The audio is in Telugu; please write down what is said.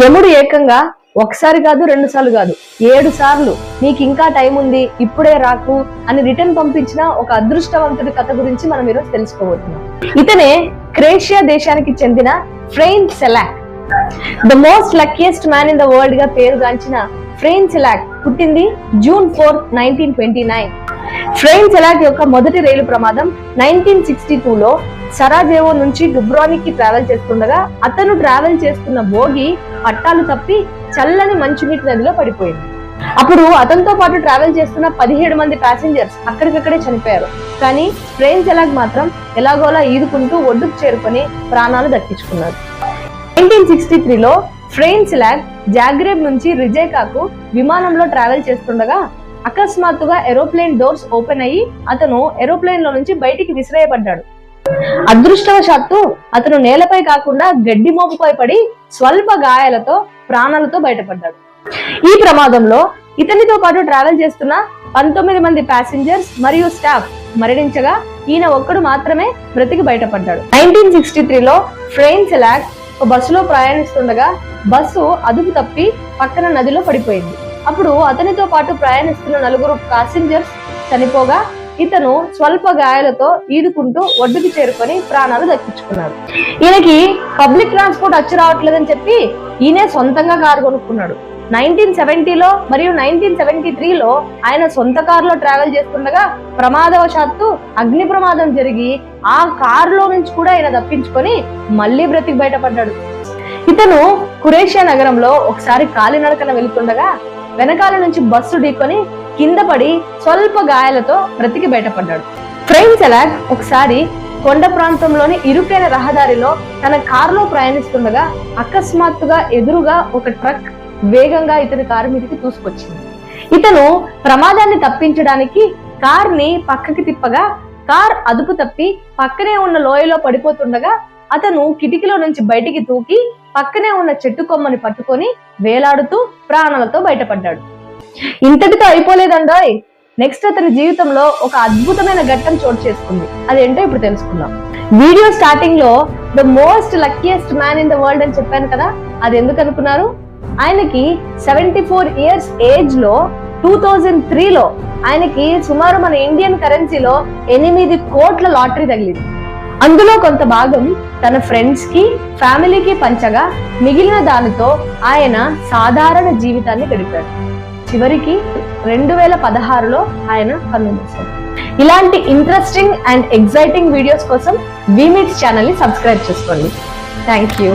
యముడు ఏకంగా ఒకసారి కాదు 2 సార్లు కాదు 7 సార్లు నీకు ఇంకా టైం ఉంది ఇప్పుడే రాకు అని రిటర్న్ పంపించిన ఒక అదృష్టవంతుడి కథ గురించి మనం ఈరోజు తెలుసుకోబోతున్నాం. ఇతనే క్రొయేషియా దేశానికి చెందిన Frane Selak. The most luckiest man in the world గా పేరుగాంచిన ఫ్రెయిన్ సెలాక్ పుట్టింది జూన్ 4, 1929. ఫ్రెయిన్ సెలాక్ యొక్క మొదటి రైలు ప్రమాదం 1962లో సరాజేవో నుంచి డుబ్రానిక్ కి ట్రావెల్ చేస్తుండగా అతను ట్రావెల్ చేస్తున్న బోగి పట్టాలు తప్పి చల్లని మంచునీటి నదిలో పడిపోయింది. అప్పుడు అతనితో పాటు ట్రావెల్ చేస్తున్న 17 మంది ప్యాసింజర్స్ అక్కడికక్కడే చనిపోయారు. కానీ ఫ్రెయిన్ సెలాక్ మాత్రం ఎలాగోలా ఈదుకుంటూ ఒడ్డుకు చేరుకొని ప్రాణాలు దక్కించుకున్నారు. 1963లో ఫ్రెయిన్ సెలాక్ జాగ్రేబ్ నుంచి రిజేకాకు విమానంలో ట్రావెల్ చేస్తుండగా అకస్మాత్తుగా ఏరోప్లేన్ డోర్స్ ఓపెన్ అయ్యి అతను ఏరోప్లేన్ లో నుంచి బయటికి విసిరేయబడ్డాడు. అదృష్టవశాత్తు అతను నేలపై కాకుండా గడ్డి మోపుపై పడి స్వల్ప గాయాలతో ప్రాణాలతో బయటపడ్డాడు. ఈ ప్రమాదంలో ఇతనితో పాటు ట్రావెల్ చేస్తున్న 19 మంది ప్యాసింజర్స్ మరియు స్టాఫ్ మరణించగా ఈయన ఒక్కడు మాత్రమే బ్రతికి బయటపడ్డాడు. 1963లో ఫ్రెయిన్ సెలాక్ ఒక బస్సులో ప్రయాణిస్తుండగా బస్సు అదుపు తప్పి పక్కన నదిలో పడిపోయింది. అప్పుడు అతనితో పాటు ప్రయాణిస్తున్న 4 ప్యాసింజర్స్ చనిపోగా ఇతను స్వల్ప గాయాలతో ఈదుకుంటూ ఒడ్డుకి చేరుకొని ప్రాణాలు దక్కించుకున్నాడు. ఈయనకి పబ్లిక్ ట్రాన్స్పోర్ట్ వచ్చి రావట్లేదని చెప్పి ఈయనే సొంతంగా కారు కొనుక్కున్నాడు. 1970లో మరియు 1973లో ఆయన సొంత కారులో ట్రావెల్ చేస్తుండగా ప్రమాదవశాత్తు అగ్ని ప్రమాదం జరిగి ఆ కారులో నుంచి కూడా ఆయన తప్పించుకొని మళ్ళీ బ్రతికి బయటపడ్డాడు. ఇతను క్రొయేషియా నగరంలో ఒకసారి కాలినడకన వెళుతుండగా వెనకాల నుంచి బస్సు ఢీకొని కింద పడి స్వల్ప గాయాలతో బ్రతికి బయటపడ్డాడు. ఫ్రెయిన్ సెలాక్ ఒకసారి కొండ ప్రాంతంలోని ఇరుకైన రహదారిలో తన కారులో ప్రయాణిస్తుండగా అకస్మాత్తుగా ఎదురుగా ఒక ట్రక్ వేగంగా ఇతని కారు మీదకి దూసుకొచ్చింది. ఇతను ప్రమాదాన్ని తప్పించడానికి కార్ ని పక్కకి తిప్పగా కార్ అదుపు తప్పి పక్కనే ఉన్న లోయలో పడిపోతుండగా అతను కిటికీలో నుంచి బయటికి దూకి పక్కనే ఉన్న చెట్టు కొమ్మని పట్టుకొని వేలాడుతూ ప్రాణాలతో బయటపడ్డాడు. ఇంతటితో అయిపోలేదండోయ్. నెక్స్ట్ అతని జీవితంలో ఒక అద్భుతమైన ఘట్టం చోటు చేసుకుంది. అదేంటో ఇప్పుడు తెలుసుకుందాం. వీడియో స్టార్టింగ్ లో the most luckiest man in the world అని చెప్పాను కదా, అది ఎందుకు అనుకున్నారు? ఆయనకి 74 ఇయర్స్ ఏజ్ లో 2003లో ఆయనకి సుమారు మన ఇండియన్ కరెన్సీలో 8 కోట్ల లాటరీ తగిలింది. అందులో కొంత భాగం తన ఫ్రెండ్స్ కి ఫ్యామిలీకి పంచగా మిగిలిన దానితో ఆయన సాధారణ జీవితాన్ని గడిపాడు. చివరికి 2016లో ఆయన కన్నుమూశారు. ఇలాంటి ఇంట్రెస్టింగ్ అండ్ ఎగ్జైటింగ్ వీడియోస్ కోసం వీమిట్స్ ఛానల్ ని సబ్స్క్రైబ్ చేసుకోండి. Thank you.